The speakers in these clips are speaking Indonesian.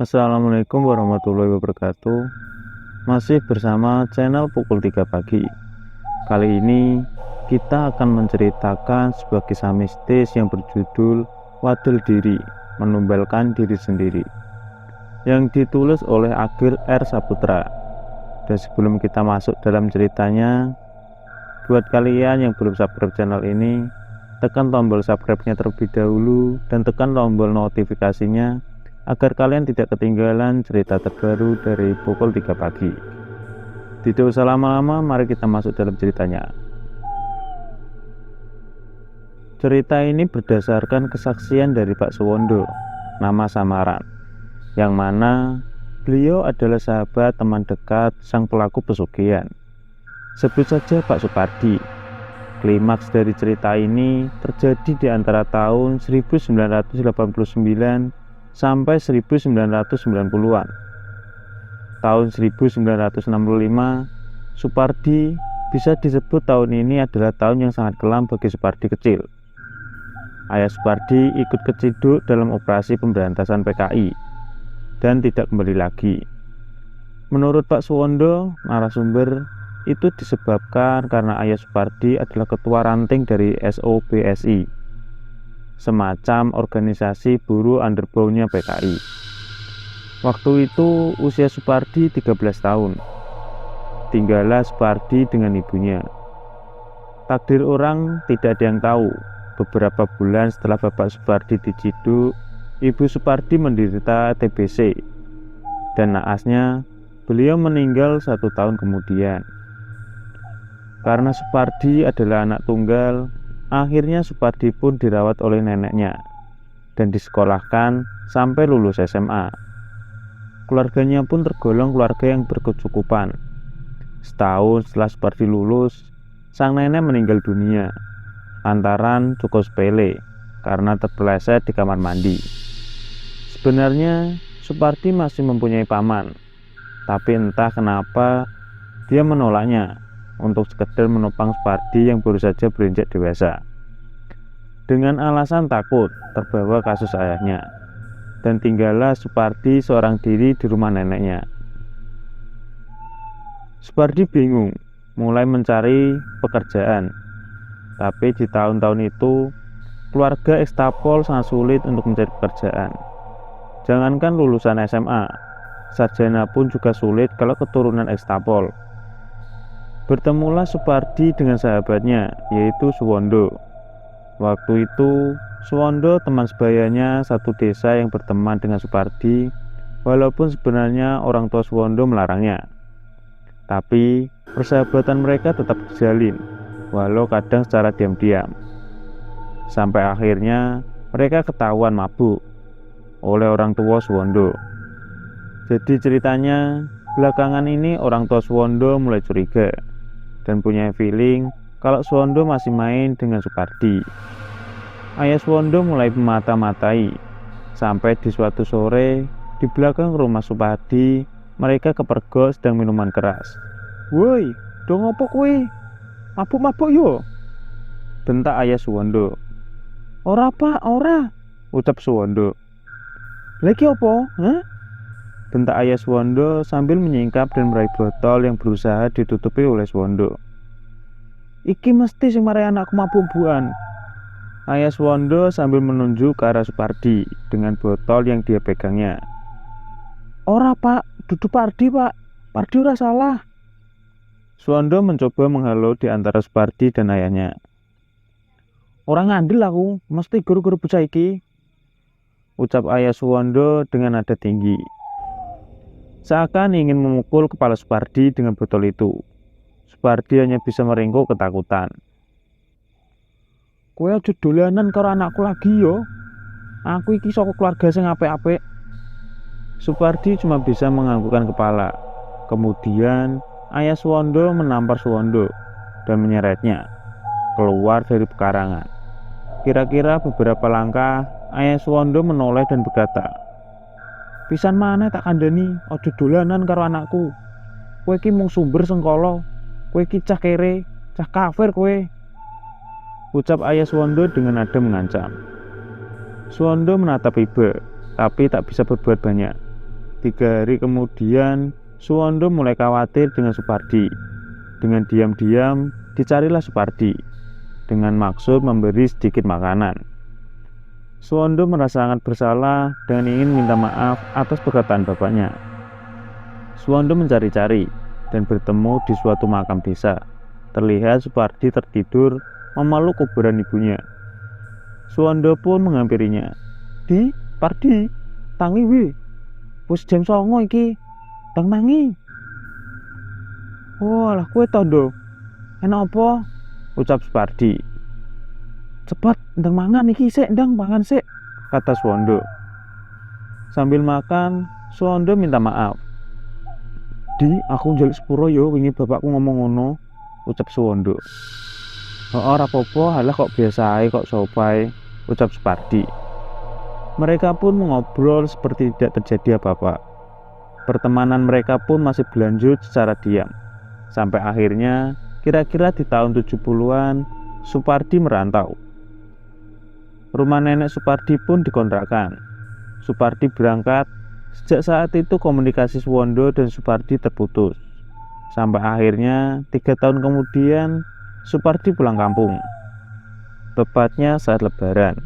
Assalamualaikum warahmatullahi wabarakatuh. Masih bersama channel pukul 3 pagi. Kali ini kita akan menceritakan sebuah kisah mistis yang berjudul Wadul Diri, Menumbalkan Diri Sendiri, yang ditulis oleh Agil R. Saputra. Dan sebelum kita masuk dalam ceritanya, buat kalian yang belum subscribe channel ini, tekan tombol subscribe-nya terlebih dahulu dan tekan tombol notifikasinya agar kalian tidak ketinggalan cerita terbaru dari pukul 3 pagi. Tidak usah lama-lama, mari kita masuk dalam ceritanya. Cerita ini berdasarkan kesaksian dari Pak Suwondo, nama samaran, yang mana beliau adalah sahabat teman dekat sang pelaku pesugihan. Sebut saja Pak Supardi. Klimaks dari cerita ini terjadi di antara tahun 1989 sampai 1990-an. Tahun 1965, Supardi bisa disebut tahun ini adalah tahun yang sangat kelam bagi Supardi kecil. Ayah Supardi ikut keciduk dalam operasi pemberantasan PKI dan tidak kembali lagi. Menurut Pak Suwondo, narasumber, itu disebabkan karena ayah Supardi adalah ketua ranting dari SOBSI, semacam organisasi buruh underground-nya PKI. Waktu itu usia Supardi 13 tahun. Tinggallah Supardi dengan ibunya. Takdir orang tidak ada yang tahu. Beberapa bulan setelah bapak Supardi diciduk, ibu Supardi menderita TBC, dan naasnya beliau meninggal 1 tahun kemudian. Karena Supardi adalah anak tunggal, akhirnya Supardi pun dirawat oleh neneknya dan disekolahkan sampai lulus SMA. Keluarganya pun tergolong keluarga yang berkecukupan. Setahun setelah Supardi lulus, sang nenek meninggal dunia lantaran cukup sepele karena terpeleset di kamar mandi. Sebenarnya Supardi masih mempunyai paman, tapi entah kenapa dia menolaknya untuk sekedar menopang Supardi yang baru saja beranjak dewasa, dengan alasan takut terbawa kasus ayahnya, dan tinggallah Supardi seorang diri di rumah neneknya. Supardi bingung mulai mencari pekerjaan, tapi di tahun-tahun itu keluarga ekstapol sangat sulit untuk mencari pekerjaan. Jangankan lulusan SMA, sarjana pun juga sulit kalau keturunan ekstapol. Bertemulah Supardi dengan sahabatnya, yaitu Suwondo. Waktu itu Suwondo teman sebayanya satu desa yang berteman dengan Supardi, walaupun sebenarnya orang tua Suwondo melarangnya. Tapi persahabatan mereka tetap terjalin, walau kadang secara diam-diam. Sampai akhirnya mereka ketahuan mabuk oleh orang tua Suwondo. Jadi ceritanya, belakangan ini orang tua Suwondo mulai curiga dan punya feeling kalau Suwondo masih main dengan Supardi. Ayah Suwondo mulai memata-matai, sampai di suatu sore di belakang rumah Supardi mereka kepergok sedang minuman keras. "Woi, do ngopo kowe? Mabuk-mabuk yo?" bentak ayah Suwondo. "Ora pak, ora," ucap Suwondo. "Lagi opo? Hah?" bentak ayah Suwondo sambil menyingkap dan meraih botol yang berusaha ditutupi oleh Suwondo. "Iki mesti sing marai anakku mabuk-mabukan," ayah Suwondo sambil menunjuk ke arah Supardi dengan botol yang dia pegangnya. "Ora pak, dudu Pardi pak, Pardi ora salah." Suwondo mencoba menghalau di antara Supardi dan ayahnya. "Orang ngandel aku, mesti guru-guru bocah iki," ucap ayah Suwondo dengan nada tinggi, seakan ingin memukul kepala Supardi dengan botol itu. Supardi hanya bisa meringkuk ketakutan. "Kowe aja dolanan karo anakku lagi yo. Aku iki saka keluarga sing apik-apik." Supardi cuma bisa menganggukkan kepala. Kemudian ayah Suwondo menampar Suwondo dan menyeretnya keluar dari pekarangan. Kira-kira beberapa langkah, ayah Suwondo menoleh dan berkata, "Pisan maneh tak kandhani, aja dolanan karo anakku. Kowe iki mung sumber sengkala. Kowe iki cah kere, cah kafir kowe," ucap ayah Suwondo dengan nada mengancam. Suwondo menatap Ibe, tapi tak bisa berbuat banyak. 3 hari kemudian, Suwondo mulai khawatir dengan Supardi. Dengan diam-diam, dicarilah Supardi, dengan maksud memberi sedikit makanan. Suwondo merasa sangat bersalah dan ingin minta maaf atas perkataan bapaknya. Suwondo mencari-cari dan bertemu di suatu makam desa. Terlihat Supardi tertidur memeluk kuburan ibunya. Suwondo pun menghampirinya. "Di, Pardi, tangi wi. Wis jam 09.00 iki. Tang tangi." "Oh, alah kowe tondo. Enak apa?" ucap Supardi. "Cepet, ndang mangan iki sik, ndang mangan sik," kata Suwondo. Sambil makan, Suwondo minta maaf. "Di, aku njaluk sepuro yo wingi bapakku ngomong ngono," ucap Suwondo. "Ora apa-apa, halah kok biasa ae kok sopai," ucap Supardi. Mereka pun mengobrol seperti tidak terjadi apa-apa. Pertemanan mereka pun masih berlanjut secara diam. Sampai akhirnya, kira-kira di tahun 70-an, Supardi merantau. Rumah nenek Supardi pun dikontrakkan. Supardi berangkat. Sejak saat itu komunikasi Suwondo dan Supardi terputus. Sampai akhirnya 3 tahun kemudian Supardi pulang kampung. Tepatnya saat Lebaran.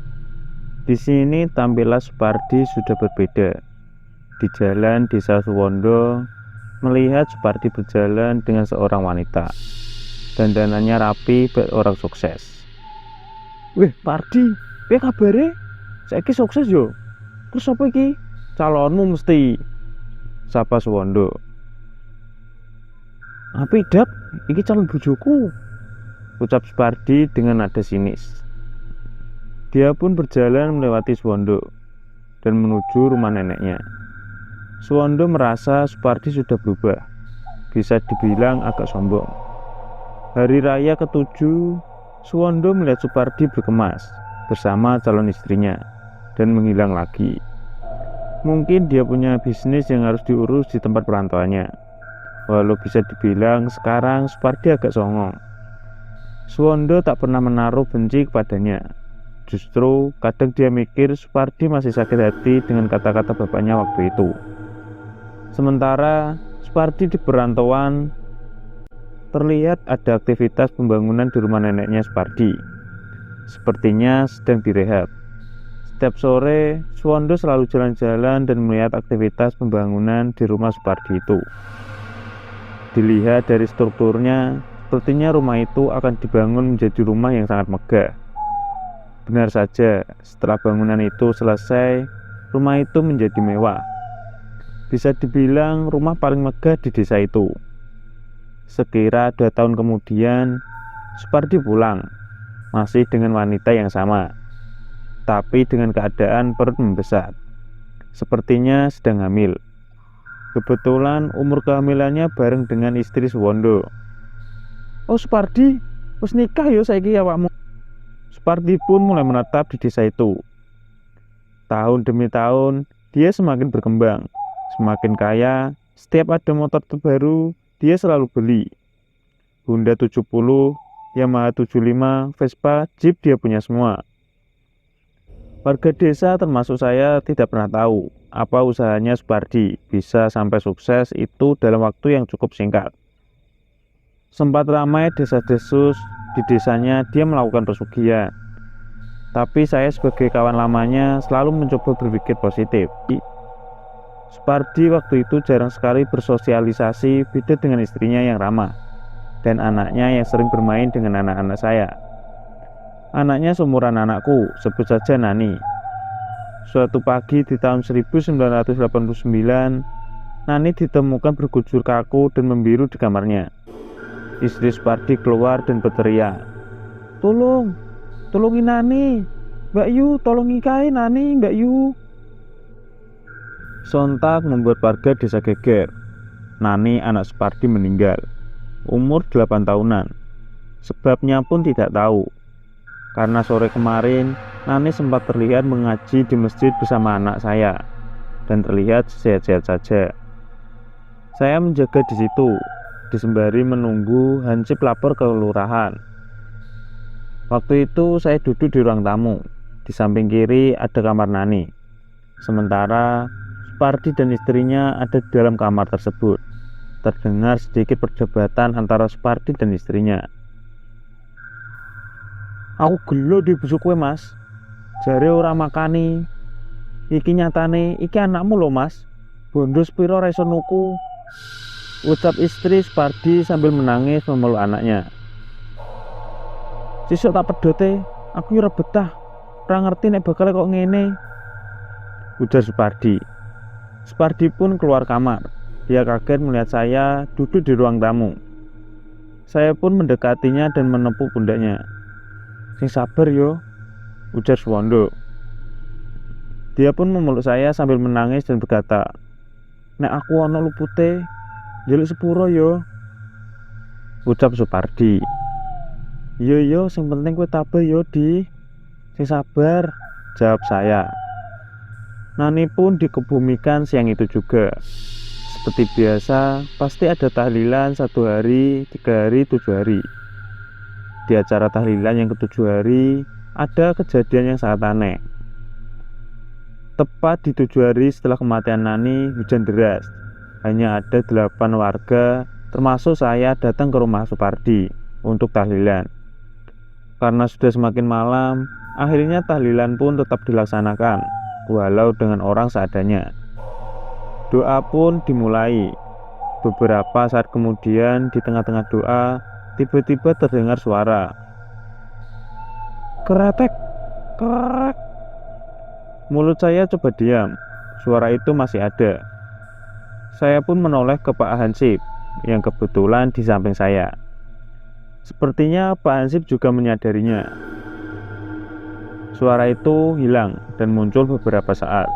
Di sini tampilan Supardi sudah berbeda. Di jalan desa Suwondo, melihat Supardi berjalan dengan seorang wanita. Dandanannya rapi, orang sukses. "Weh, Pardi, piye kabare? Saiki sukses yo. Terus apa iki? Calonmu mesti," sapa Suwondo. "Api dap, iki calon bojoku," ucap Supardi dengan nada sinis. Dia pun berjalan melewati Suwondo dan menuju rumah neneknya. Suwondo merasa Supardi sudah berubah, bisa dibilang agak sombong. Hari raya ke-7, Suwondo melihat Supardi berkemas bersama calon istrinya dan menghilang lagi. Mungkin dia punya bisnis yang harus diurus di tempat perantauannya. Walau bisa dibilang sekarang Supardi agak songong. Suwondo tak pernah menaruh benci kepadanya. Justru kadang dia mikir Supardi masih sakit hati dengan kata-kata bapaknya waktu itu. Sementara Supardi di perantauan, terlihat ada aktivitas pembangunan di rumah neneknya Supardi. Sepertinya sedang direhab. Setiap sore, Suwondo selalu jalan-jalan dan melihat aktivitas pembangunan di rumah Supardi itu. Dilihat dari strukturnya, sepertinya rumah itu akan dibangun menjadi rumah yang sangat megah. Benar saja, setelah bangunan itu selesai, rumah itu menjadi mewah. Bisa dibilang rumah paling megah di desa itu. Sekira 2 tahun kemudian, Supardi pulang, masih dengan wanita yang sama, tapi dengan keadaan perut membesar. Sepertinya sedang hamil. Kebetulan umur kehamilannya bareng dengan istri Suwondo. "Oh Supardi, wis nikah yo saiki awakmu." Supardi pun mulai menetap di desa itu. Tahun demi tahun, dia semakin berkembang, semakin kaya. Setiap ada motor terbaru, dia selalu beli. Honda 70, Yamaha 75, Vespa, Jeep dia punya semua. Warga desa termasuk saya tidak pernah tahu apa usahanya Supardi bisa sampai sukses itu dalam waktu yang cukup singkat. Sempat ramai desa-desus di desanya dia melakukan pesugihan. Tapi saya sebagai kawan lamanya selalu mencoba berpikir positif. Supardi waktu itu jarang sekali bersosialisasi, beda dengan istrinya yang ramah dan anaknya yang sering bermain dengan anak-anak saya. Anaknya seumuran anakku, sebut saja Nani. Suatu pagi di tahun 1989, Nani ditemukan berkujur kaku dan membiru di kamarnya. Istri Supardi keluar dan berteriak, Tolongi Nani, Mbak Yu, tolongi kae Nani, Mbak Yu." Sontak membuat warga desa geger. Nani anak Supardi meninggal, umur 8 tahunan. Sebabnya pun tidak tahu. Karena sore kemarin, Nani sempat terlihat mengaji di masjid bersama anak saya dan terlihat sehat-sehat saja. Saya menjaga di situ, disembari menunggu Hansip lapor ke kelurahan. Waktu itu saya duduk di ruang tamu. Di samping kiri ada kamar Nani. Sementara Supardi dan istrinya ada di dalam kamar tersebut. Terdengar sedikit perdebatan antara Supardi dan istrinya. "Aku gelo di busuk kowe, Mas. Jare ora makani. Iki nyatane iki anakmu lho, Mas. Bondo sepiro ra iso nuku," ucap istri Supardi sambil menangis memeluk anaknya. "Sesuk tak pedote, aku ora betah. Ora ngerti nek bakal kok ngene," ujar Supardi. Supardi pun keluar kamar. Dia kaget melihat saya duduk di ruang tamu. Saya pun mendekatinya dan menepuk pundaknya. "Sing sabar yo," ujar Suwondo. Dia pun memeluk saya sambil menangis dan berkata, "Nek aku ana lupute, njaluk sepuro yo," ucap Supardi. Yo, sing penting kowe tabah yo, Di. Sing sabar," jawab saya. Nani pun dikebumikan siang itu juga. Seperti biasa, pasti ada tahlilan 1 hari, 3 hari, 7 hari. Di acara tahlilan yang ke-7 hari, ada kejadian yang sangat aneh. Tepat di 7 hari setelah kematian Nani, hujan deras. Hanya ada 8 warga, termasuk saya, datang ke rumah Supardi untuk tahlilan. Karena sudah semakin malam, akhirnya tahlilan pun tetap dilaksanakan, walau dengan orang seadanya. Doa pun dimulai. Beberapa saat kemudian, di tengah-tengah doa, tiba-tiba terdengar suara. "Kretek, krek." Mulut saya coba diam. Suara itu masih ada. Saya pun menoleh ke Pak Hansip yang kebetulan di samping saya. Sepertinya Pak Hansip juga menyadarinya. Suara itu hilang dan muncul beberapa saat.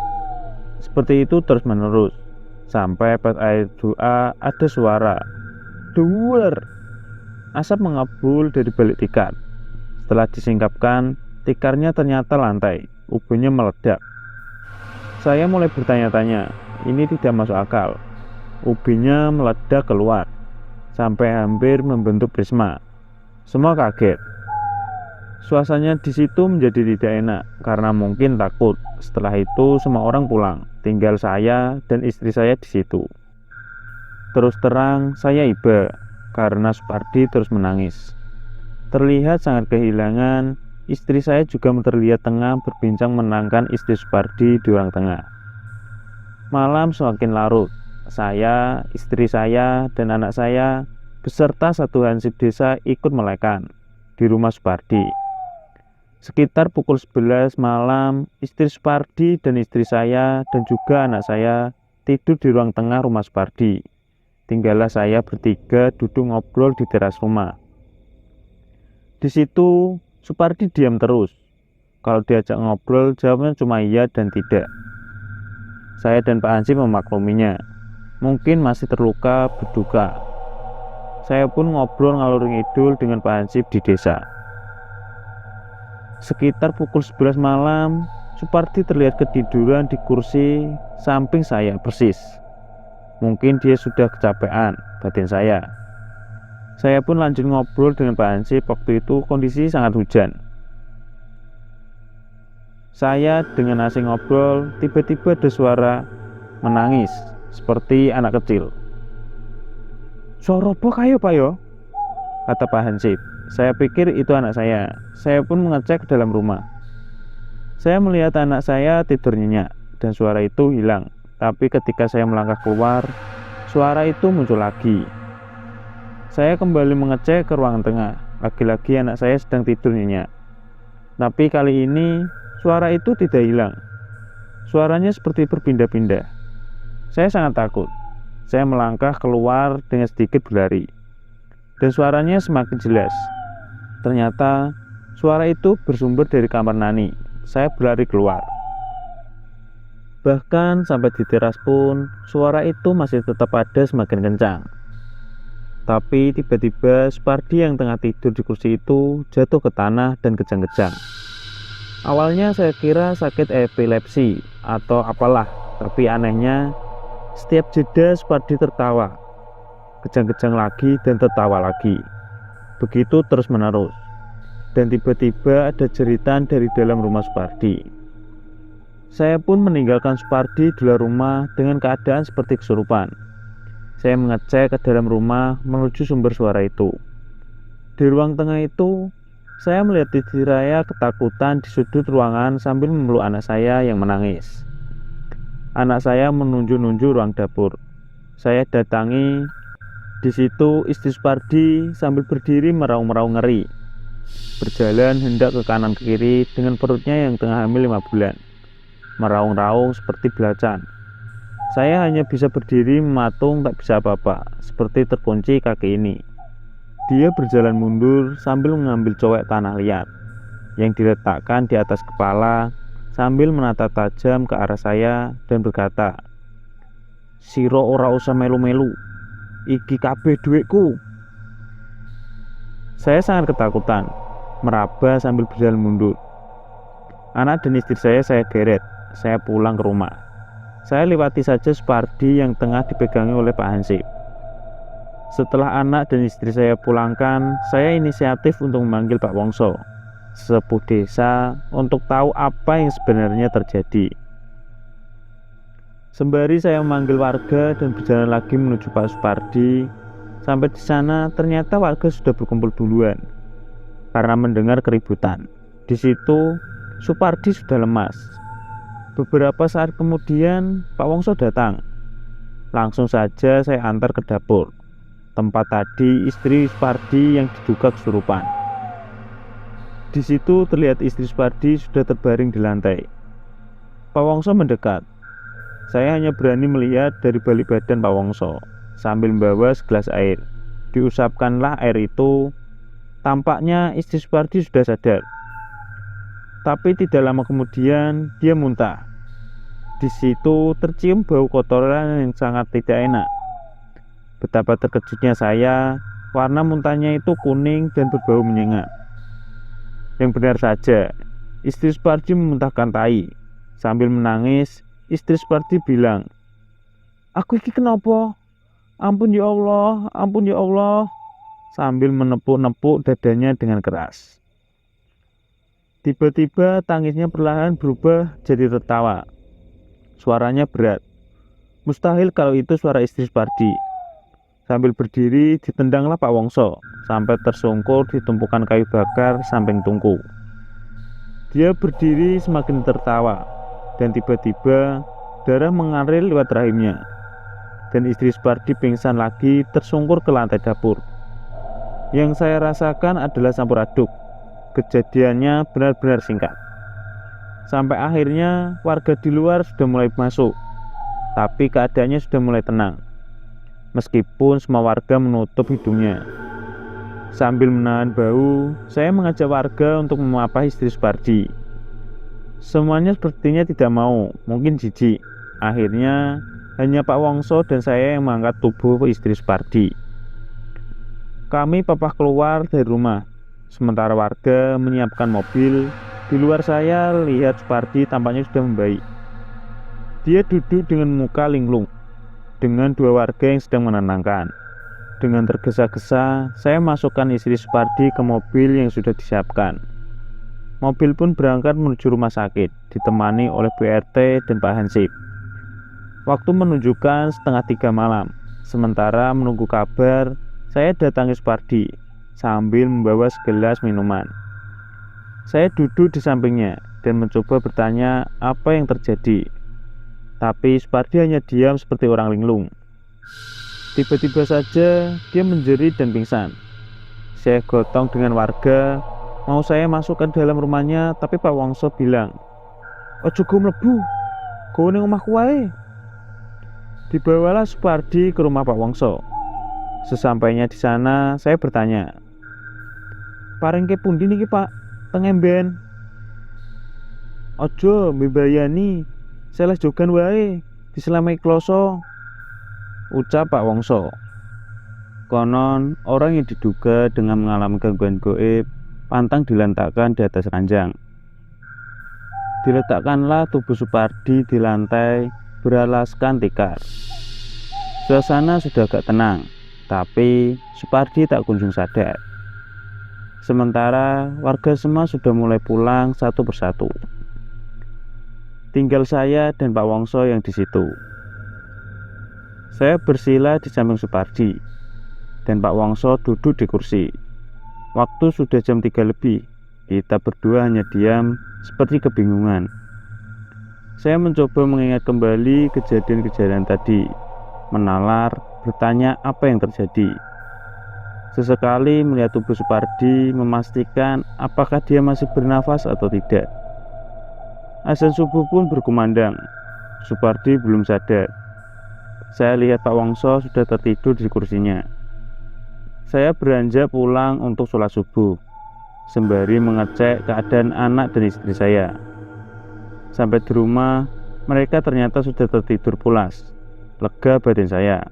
Seperti itu terus-menerus, sampai pas air doa ada suara "duwer". Asap mengepul dari balik tikar. Setelah disingkapkan, tikarnya ternyata lantai, ubinnya meledak. Saya mulai bertanya-tanya, ini tidak masuk akal. Ubinnya meledak keluar, sampai hampir membentuk prisma. Semua kaget. Suasananya di situ menjadi tidak enak karena mungkin takut. Setelah itu semua orang pulang, tinggal saya dan istri saya di situ. Terus terang saya iba karena Supardi terus menangis. Terlihat sangat kehilangan. Istri saya juga terlihat tengah berbincang menenangkan istri Supardi di ruang tengah. Malam semakin larut. Saya, istri saya, dan anak saya beserta 1 hansip desa ikut melekan di rumah Supardi. Sekitar pukul 11 malam, istri Supardi dan istri saya dan juga anak saya tidur di ruang tengah rumah Supardi. Tinggallah saya bertiga duduk ngobrol di teras rumah. Di situ Supardi diam terus. Kalau diajak ngobrol, jawabnya cuma iya dan tidak. Saya dan Pak Hansip memakluminya. Mungkin masih terluka, berduka. Saya pun ngobrol ngalur ngidul dengan Pak Hansip di desa. Sekitar pukul 11 malam, Supardi terlihat ketiduran di kursi samping saya persis. Mungkin dia sudah kecapean, batin saya. Saya pun lanjut ngobrol dengan Pak Hansip. Waktu itu kondisi sangat hujan. Saya dengan asing ngobrol, tiba-tiba ada suara menangis seperti anak kecil. "Suara apa kayo, Pak yo?" kata Pak Hansip. Saya pikir itu anak saya. Saya pun mengecek ke dalam rumah. Saya melihat anak saya tidur nyenyak dan suara itu hilang. Tapi ketika saya melangkah keluar, suara itu muncul lagi. Saya kembali mengecek ke ruangan tengah. Lagi-lagi anak saya sedang tidur nyenyak. Tapi kali ini suara itu tidak hilang. Suaranya seperti berpindah-pindah. Saya sangat takut. Saya melangkah keluar dengan sedikit berlari. Dan suaranya semakin jelas. Ternyata suara itu bersumber dari kamar Nani. Saya berlari keluar. Bahkan sampai di teras pun suara itu masih tetap ada semakin kencang. Tapi tiba-tiba Supardi yang tengah tidur di kursi itu jatuh ke tanah dan kejang-kejang. Awalnya saya kira sakit epilepsi atau apalah. Tapi anehnya setiap jeda Supardi tertawa. Kejang-kejang lagi dan tertawa lagi. Begitu terus menerus. Dan tiba-tiba ada jeritan dari dalam rumah Supardi. Saya pun meninggalkan Supardi di luar rumah dengan keadaan seperti kesurupan. Saya mengecek ke dalam rumah menuju sumber suara itu. Di ruang tengah itu, saya melihat istri saya ketakutan di sudut ruangan sambil memeluk anak saya yang menangis. Anak saya menunjuk-nunjuk ruang dapur. Saya datangi. Di situ istri Supardi sambil berdiri meraung-meraung ngeri. Berjalan hendak ke kanan ke kiri dengan perutnya yang tengah hamil 5 bulan. Meraung-raung seperti belacan. Saya hanya bisa berdiri mematung, tak bisa apa-apa, seperti terkunci kaki ini. Dia berjalan mundur sambil mengambil cowek tanah liat yang diletakkan di atas kepala sambil menatap tajam ke arah saya dan berkata, "Siro ora usah melu-melu, iki kabeh duitku." Saya sangat ketakutan, meraba sambil berjalan mundur. Anak dan istri saya geret. Saya pulang ke rumah. Saya lewati saja Supardi yang tengah dipegangi oleh Pak Hansip. Setelah anak dan istri saya pulangkan, saya inisiatif untuk memanggil Pak Wongso, sesepuh desa, untuk tahu apa yang sebenarnya terjadi. Sembari saya memanggil warga dan berjalan lagi menuju Pak Supardi, sampai di sana ternyata warga sudah berkumpul duluan karena mendengar keributan. Di situ Supardi sudah lemas. Beberapa saat kemudian Pak Wongso datang. Langsung saja saya antar ke dapur, tempat tadi istri Supardi yang diduga kesurupan. Di situ terlihat istri Supardi sudah terbaring di lantai. Pak Wongso mendekat. Saya hanya berani melihat dari balik badan Pak Wongso sambil membawa segelas air. Diusapkanlah air itu. Tampaknya istri Supardi sudah sadar. Tapi tidak lama kemudian dia muntah. Di situ tercium bau kotoran yang sangat tidak enak. Betapa terkejutnya saya, warna muntahnya itu kuning dan berbau menyengat. Yang benar saja, istri Supardi memuntahkan tai. Sambil menangis, istri Supardi bilang, "Aku iki kenapa? Ampun ya Allah, ampun ya Allah," sambil menepuk-nepuk dadanya dengan keras. Tiba-tiba tangisnya perlahan berubah jadi tertawa. Suaranya berat. Mustahil kalau itu suara istri Supardi. Sambil berdiri ditendanglah Pak Wongso sampai tersungkur di tumpukan kayu bakar samping tungku. Dia berdiri semakin tertawa dan tiba-tiba darah mengalir lewat rahimnya. Dan istri Supardi pingsan lagi tersungkur ke lantai dapur. Yang saya rasakan adalah campur aduk. Kejadiannya benar-benar singkat. Sampai akhirnya warga di luar sudah mulai masuk, tapi keadaannya sudah mulai tenang. Meskipun semua warga menutup hidungnya. Sambil menahan bau, saya mengajak warga untuk memapah istri Supardi. Semuanya sepertinya tidak mau, mungkin jijik. Akhirnya hanya Pak Wongso dan saya yang mengangkat tubuh istri Supardi. Kami papah keluar dari rumah, sementara warga menyiapkan mobil. Di luar saya lihat Supardi tampaknya sudah membaik. Dia duduk dengan muka linglung, dengan dua warga yang sedang menenangkan. Dengan tergesa-gesa, saya masukkan istri Supardi ke mobil yang sudah disiapkan. Mobil pun berangkat menuju rumah sakit, ditemani oleh Bu RT dan Pak Hansip. Waktu menunjukkan 2:30 malam. Sementara menunggu kabar, saya datangi Supardi sambil membawa segelas minuman. Saya duduk di sampingnya dan mencoba bertanya apa yang terjadi. Tapi Supardi hanya diam seperti orang linglung. Tiba-tiba saja dia menjerit dan pingsan. Saya gotong dengan warga, mau saya masuk ke dalam rumahnya, tapi Pak Wongso bilang, "Ojo go mlebu, go ning omahku wae." Dibawalah Supardi ke rumah Pak Wongso. Sesampainya di sana, saya bertanya, "Paring ke pundi niki, Pak? Teng emben." "Ojo mbebayani, seles jogan wae, diselami kloso," ucap Pak Wongso. Konon orang yang diduga dengan mengalami gangguan gaib pantang diletakkan di atas ranjang. Diletakkanlah tubuh Supardi di lantai beralaskan tikar. Suasana sudah agak tenang, tapi Supardi tak kunjung sadar. Sementara warga semua sudah mulai pulang satu persatu. Tinggal saya dan Pak Wongso yang di situ. Saya bersila di samping Supardi, dan Pak Wongso duduk di kursi. Waktu sudah jam 3 lebih. Kita berdua hanya diam seperti kebingungan. Saya mencoba mengingat kembali kejadian-kejadian tadi, menalar, bertanya apa yang terjadi. Sesekali melihat tubuh Supardi, memastikan apakah dia masih bernafas atau tidak. Azan subuh pun berkumandang. Supardi belum sadar. Saya lihat Pak Wongso sudah tertidur di kursinya. Saya beranjak pulang untuk sholat subuh, sembari mengecek keadaan anak dan istri saya. Sampai di rumah, mereka ternyata sudah tertidur pulas. Lega badan saya.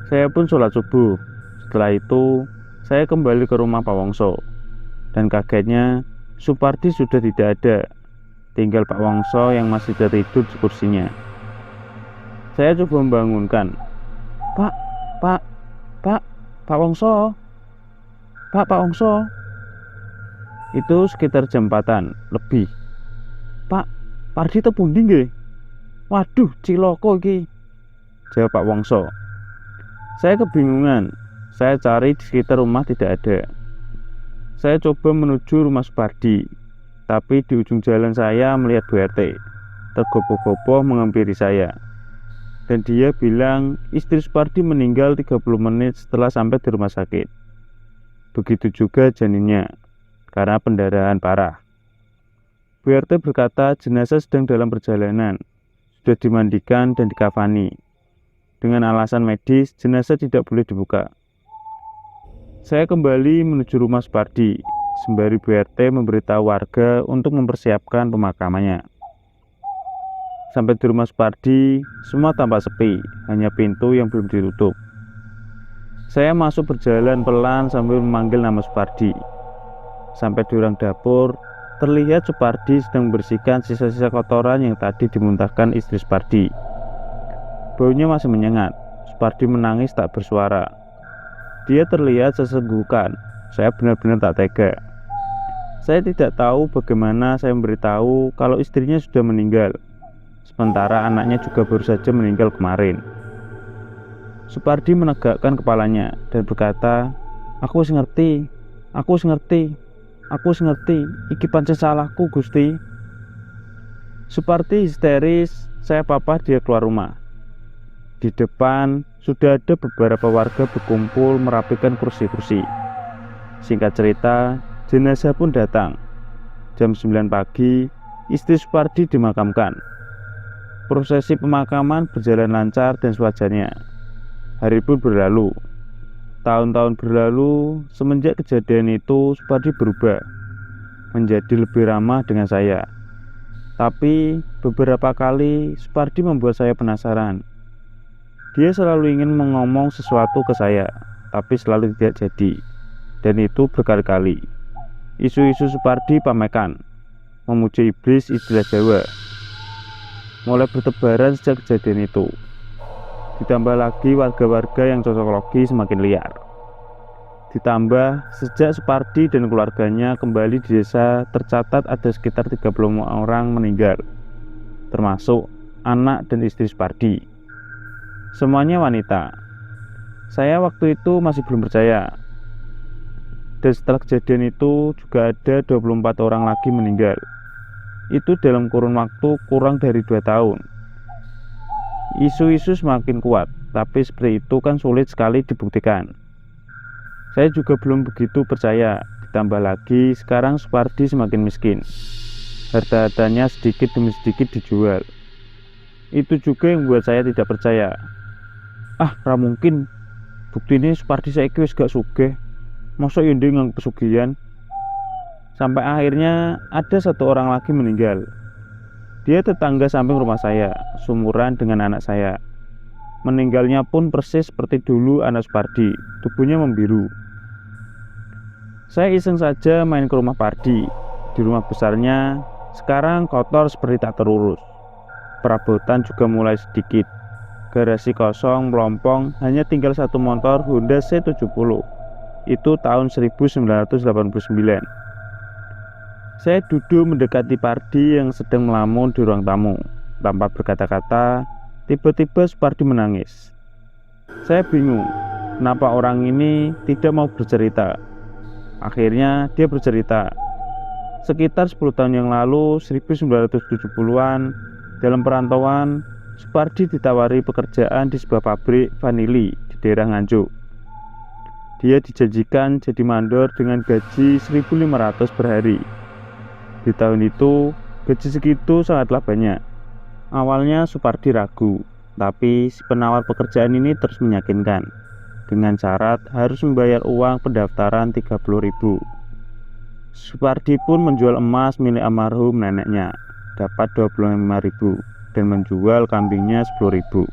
Saya pun sholat subuh. Setelah itu, saya kembali ke rumah Pak Wongso. Dan kagetnya, Supardi sudah tidak ada. Tinggal Pak Wongso yang masih tertidur di kursinya. Saya coba membangunkan. Pak Wongso. Pak Wongso. Itu sekitar jam 4-an lebih. Pak Pardi tepundi nggih? Waduh, ciloko iki, jawab Pak Wongso. Saya kebingungan. Saya cari di sekitar rumah tidak ada. Saya coba menuju rumah Supardi, tapi di ujung jalan saya melihat Bu RT tergopoh-gopoh menghampiri saya. Dan dia bilang istri Supardi meninggal 30 menit setelah sampai di rumah sakit. Begitu juga janinnya, karena pendarahan parah. Bu RT berkata jenazah sedang dalam perjalanan, sudah dimandikan dan dikafani. Dengan alasan medis, jenazah tidak boleh dibuka. Saya kembali menuju rumah Supardi, sembari Bu RT memberitahu warga untuk mempersiapkan pemakamannya. Sampai di rumah Supardi, semua tampak sepi, hanya pintu yang belum ditutup. Saya masuk berjalan pelan sambil memanggil nama Supardi. Sampai di ruang dapur, terlihat Supardi sedang membersihkan sisa-sisa kotoran yang tadi dimuntahkan istri Supardi. Baunya masih menyengat. Supardi menangis tak bersuara. Dia terlihat sesenggukan. Saya benar-benar tak tega. Saya tidak tahu bagaimana saya memberitahu kalau istrinya sudah meninggal, sementara anaknya juga baru saja meninggal kemarin. Supardi menegakkan kepalanya dan berkata, aku wis ngerti, iki pancen salahku Gusti. Supardi histeris. Saya papa dia keluar rumah. Di depan sudah ada beberapa warga berkumpul merapikan kursi-kursi. Singkat cerita, jenazah pun datang. Jam 9 pagi, istri Supardi dimakamkan. Prosesi pemakaman berjalan lancar dan sewajarnya. Hari pun berlalu. Tahun-tahun berlalu. Semenjak kejadian itu, Supardi berubah menjadi lebih ramah dengan saya. Tapi beberapa kali Supardi membuat saya penasaran. Dia selalu ingin mengomong sesuatu ke saya, tapi selalu tidak jadi. Dan itu berkali-kali. Isu-isu Supardi pamekan, memuji iblis istilah Jawa, mulai bertebaran sejak kejadian itu. Ditambah lagi warga-warga yang cocok logi semakin liar. Ditambah sejak Supardi dan keluarganya kembali di desa, tercatat ada sekitar 30 orang meninggal, termasuk anak dan istri Supardi. Semuanya wanita. Saya waktu itu masih belum percaya. Dan setelah kejadian itu juga ada 24 orang lagi meninggal. Itu dalam kurun waktu kurang dari 2 tahun. Isu-isu semakin kuat, tapi seperti itu kan sulit sekali dibuktikan. Saya juga belum begitu percaya. Ditambah lagi sekarang Supardi semakin miskin. Harta-hartanya sedikit demi sedikit dijual. Itu juga yang membuat saya tidak percaya. Ra mungkin. Bukti ini Supardi saiki wis gak sugih. Masa yo ndek ngang pesugihan. Sampai akhirnya ada 1 orang lagi meninggal. Dia tetangga samping rumah saya, sumuran dengan anak saya. Meninggalnya pun persis seperti dulu anak Supardi, tubuhnya membiru. Saya iseng saja main ke rumah Pardi. Di rumah besarnya sekarang kotor seperti tak terurus. Perabotan juga mulai sedikit. Garasi kosong melompong, hanya tinggal 1 motor Honda C70. Itu tahun 1989. Saya duduk mendekati Pardi yang sedang melamun di ruang tamu. Tanpa berkata-kata, tiba-tiba Supardi menangis. Saya bingung, kenapa orang ini tidak mau bercerita. Akhirnya dia bercerita. Sekitar 10 tahun yang lalu, 1970-an, dalam perantauan, Supardi ditawari pekerjaan di sebuah pabrik vanili di daerah Nganjuk. Dia dijanjikan jadi mandor dengan gaji 1.500 per hari. Di tahun itu, gaji segitu sangatlah banyak. Awalnya Supardi ragu, tapi si penawar pekerjaan ini terus meyakinkan, dengan syarat harus membayar uang pendaftaran 30.000. Supardi pun menjual emas milik almarhum neneknya, dapat 25.000, dan menjual kambingnya 10.000.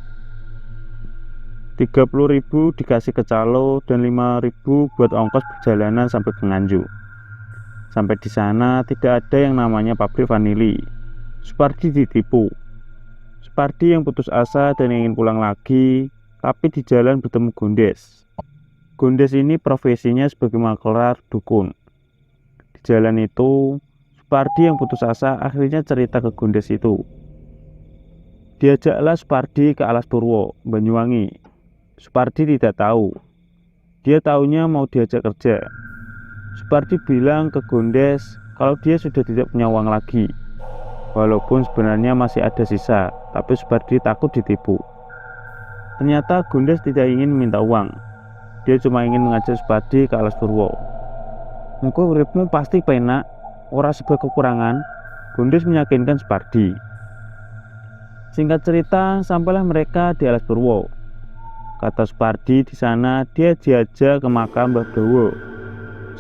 30.000 dikasih ke calo dan 5.000 buat ongkos perjalanan sampai ke Nganjuk. Sampai di sana tidak ada yang namanya pabrik vanili. Supardi ditipu. Supardi yang putus asa dan ingin pulang lagi, tapi di jalan bertemu Gondes. Gondes ini profesinya sebagai makelar dukun. Di jalan itu, Supardi yang putus asa akhirnya cerita ke Gondes itu. Diajaklah Supardi ke Alas Purwo, Banyuwangi. Supardi tidak tahu. Dia taunya mau diajak kerja. Supardi bilang ke Gondes kalau dia sudah tidak punya uang lagi. Walaupun sebenarnya masih ada sisa, tapi Supardi takut ditipu. Ternyata Gondes tidak ingin minta uang. Dia cuma ingin mengajak Supardi ke Alas Purwo. Engko uripmu pasti penak, ora sebab kekurangan. Gondes meyakinkan Supardi. Singkat cerita, sampailah mereka di Alas Purwo. Kata Supardi, di sana dia diajak ke makam Mbah Dawa,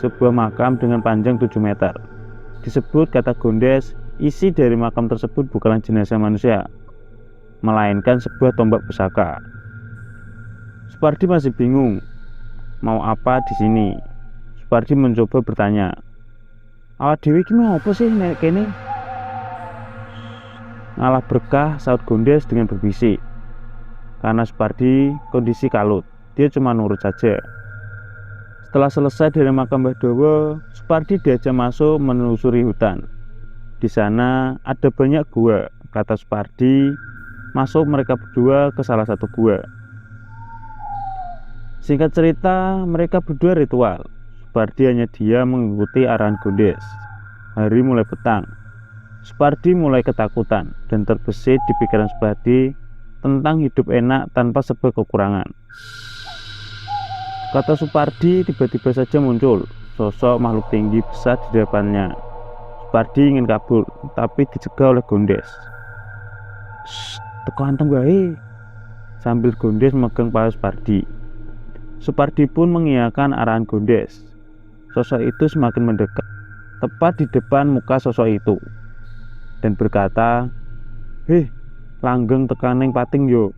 sebuah makam dengan panjang 7 meter. Disebut kata Gondes, isi dari makam tersebut bukanlah jenazah manusia, melainkan sebuah tombak pusaka. Supardi masih bingung mau apa di sini. Supardi mencoba bertanya, awak dewi ki mau apa sih nek kene? Ngalah berkah, saut Gondes dengan berbisik. Karena Supardi kondisi kalut, dia cuma nurut saja. Setelah selesai dari makam Mbah Dawa, Supardi diajak masuk menelusuri hutan. Di sana ada banyak gua, kata Supardi. Masuk mereka berdua ke salah satu gua. Singkat cerita, mereka berdua ritual. Supardi hanya diam mengikuti arahan Gondes. Hari mulai petang. Supardi mulai ketakutan dan terbesit di pikiran Supardi tentang hidup enak tanpa sebab kekurangan. Kata Supardi tiba-tiba saja muncul sosok makhluk tinggi besar di depannya. Supardi ingin kabur, tapi dicegah oleh Gondes. Teko anteng wae, sambil Gondes memegang kepala Supardi. Supardi pun mengiyakan arahan Gondes. Sosok itu semakin mendekat, tepat di depan muka sosok itu, dan berkata, "Heh, langgeng tekaning pating yo."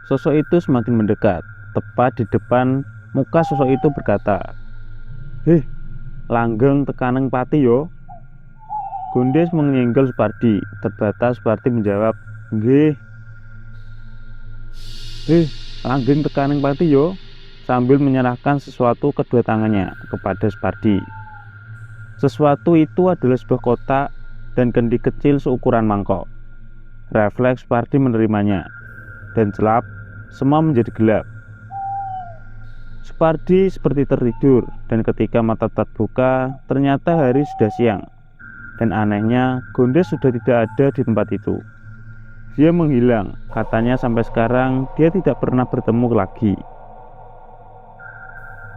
Sosok itu semakin mendekat. Tepat di depan muka sosok itu berkata, "Heh, langgeng tekaning pati yo." Gondes menyenggol Supardi. Terbatas Supardi menjawab, "Nggih." "Heh, langgeng tekaning pati yo," sambil menyerahkan sesuatu kedua tangannya kepada Supardi. Sesuatu itu adalah sebuah kotak dan kendi kecil seukuran mangkok. Refleks Supardi menerimanya, dan celap, semua menjadi gelap. Supardi seperti tertidur, dan ketika mata terbuka, ternyata hari sudah siang. Dan anehnya, Gondes sudah tidak ada di tempat itu. Dia menghilang, katanya sampai sekarang dia tidak pernah bertemu lagi.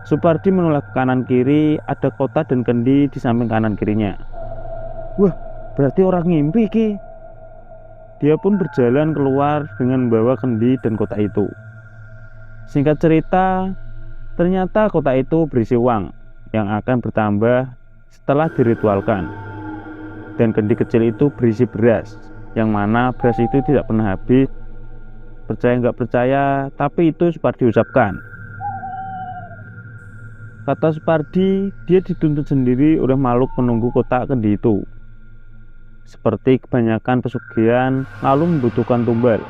Supardi menoleh ke kanan kiri, ada kotak dan kendi di samping kanan kirinya. Wah, berarti orang ngimpi ki. Dia pun berjalan keluar dengan membawa kendi dan kotak itu. Singkat cerita, ternyata kotak itu berisi uang yang akan bertambah setelah diritualkan. Dan kendi kecil itu berisi beras, yang mana beras itu tidak pernah habis. Percaya nggak percaya, tapi itu Supardi ucapkan. Kata Supardi, dia dituntut sendiri oleh makhluk penunggu kotak kendi itu. Seperti kebanyakan pesugihan, lalu membutuhkan tumbal.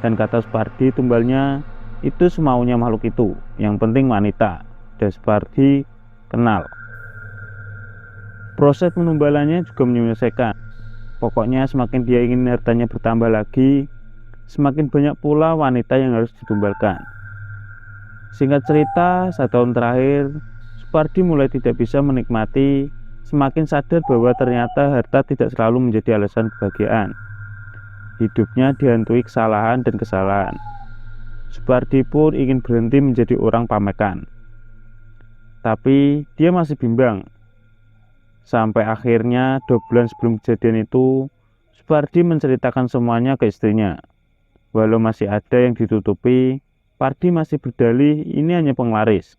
Dan kata Supardi, tumbalnya itu semaunya makhluk itu, yang penting wanita. Dan Supardi kenal. Proses penumbalannya juga menyelesaikan. Pokoknya semakin dia ingin hartanya bertambah lagi, semakin banyak pula wanita yang harus ditumbalkan. Singkat cerita, 1 tahun terakhir, Supardi mulai tidak bisa menikmati, semakin sadar bahwa ternyata harta tidak selalu menjadi alasan kebahagiaan. Hidupnya dihantui kesalahan dan kesalahan. Supardi pun ingin berhenti menjadi orang pamekan. Tapi dia masih bimbang. Sampai akhirnya 2 bulan sebelum kejadian itu, Supardi menceritakan semuanya ke istrinya. Walau masih ada yang ditutupi, Pardi masih berdalih ini hanya penglaris.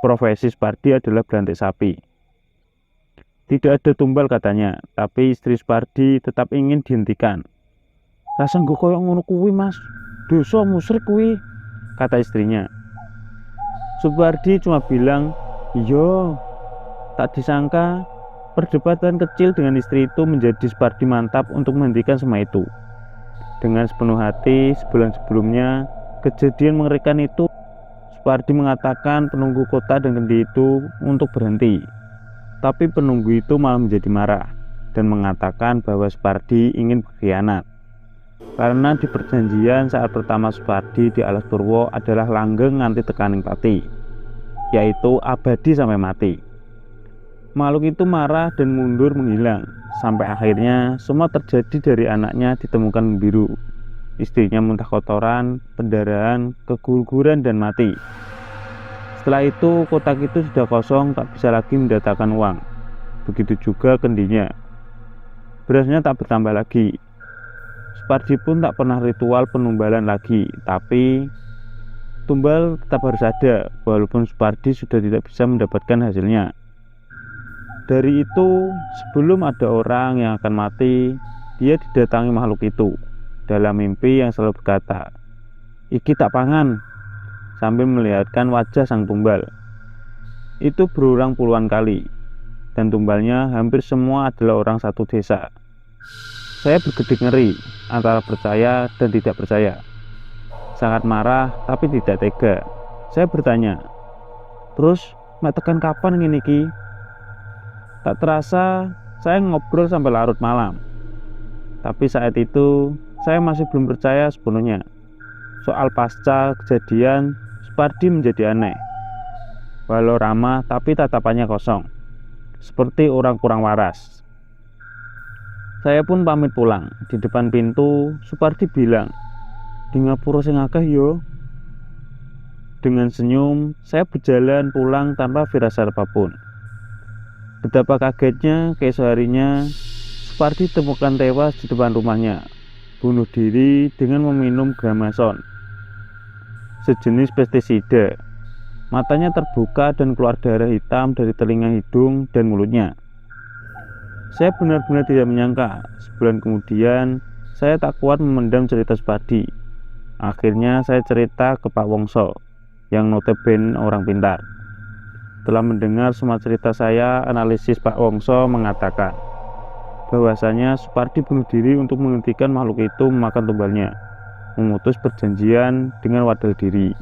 Profesi Supardi adalah berantai sapi. Tidak ada tumbal katanya, tapi istri Supardi tetap ingin dihentikan. Rasa nggo koyo ngono kuwi, Mas. Dosa musyrik kuwi, kata istrinya. Supardi cuma bilang, "Iya." Tak disangka, perdebatan kecil dengan istri itu menjadi Supardi mantap untuk menghentikan semua itu. Dengan sepenuh hati, sebulan sebelumnya, kejadian mengerikan itu, Supardi mengatakan penunggu kota dan kendi itu untuk berhenti. Tapi penunggu itu malah menjadi marah dan mengatakan bahwa Supardi ingin berkhianat. Karena di perjanjian saat pertama Supardi di Alas Purwo adalah langgeng nganti tekaning pati, yaitu abadi sampai mati. Makhluk itu marah dan mundur menghilang, sampai akhirnya semua terjadi dari anaknya ditemukan biru. Istrinya muntah kotoran, pendarahan, keguguran dan mati. Setelah itu kotak itu sudah kosong, tak bisa lagi mendatangkan uang. Begitu juga kendinya. Berasnya tak bertambah lagi. Supardi pun tak pernah ritual penumbalan lagi, tapi tumbal tetap harus ada, walaupun Supardi sudah tidak bisa mendapatkan hasilnya. Dari itu, sebelum ada orang yang akan mati, dia didatangi makhluk itu dalam mimpi yang selalu berkata, "Iki tak pangan," sambil melihatkan wajah sang tumbal. Itu berulang puluhan kali, dan tumbalnya hampir semua adalah orang satu desa. Saya berkedip ngeri antara percaya dan tidak percaya. Sangat marah tapi tidak tega. Saya bertanya, "Terus mek tekan kapan ngene iki?" Tak terasa saya ngobrol sampai larut malam. Tapi saat itu saya masih belum percaya sepenuhnya. Soal pasca kejadian, Supardi menjadi aneh. Walau ramah tapi tatapannya kosong, seperti orang kurang waras. Saya pun pamit pulang. Di depan pintu, Supardi bilang, "Di ngapura sing akeh yo." Dengan senyum, saya berjalan pulang tanpa firasat apapun. Betapa kagetnya keesok harinya, Supardi ditemukan tewas di depan rumahnya, bunuh diri dengan meminum gramason, sejenis pestisida. Matanya terbuka dan keluar darah hitam dari telinga, hidung, dan mulutnya. Saya benar-benar tidak menyangka. Sebulan kemudian, saya tak kuat memendam cerita Supardi. Akhirnya saya cerita ke Pak Wongso, yang notabene orang pintar. Setelah mendengar semua cerita saya, analisis Pak Wongso mengatakan bahwasanya Supardi bunuh diri untuk menghentikan makhluk itu memakan tumbalnya, memutus perjanjian dengan wadal diri.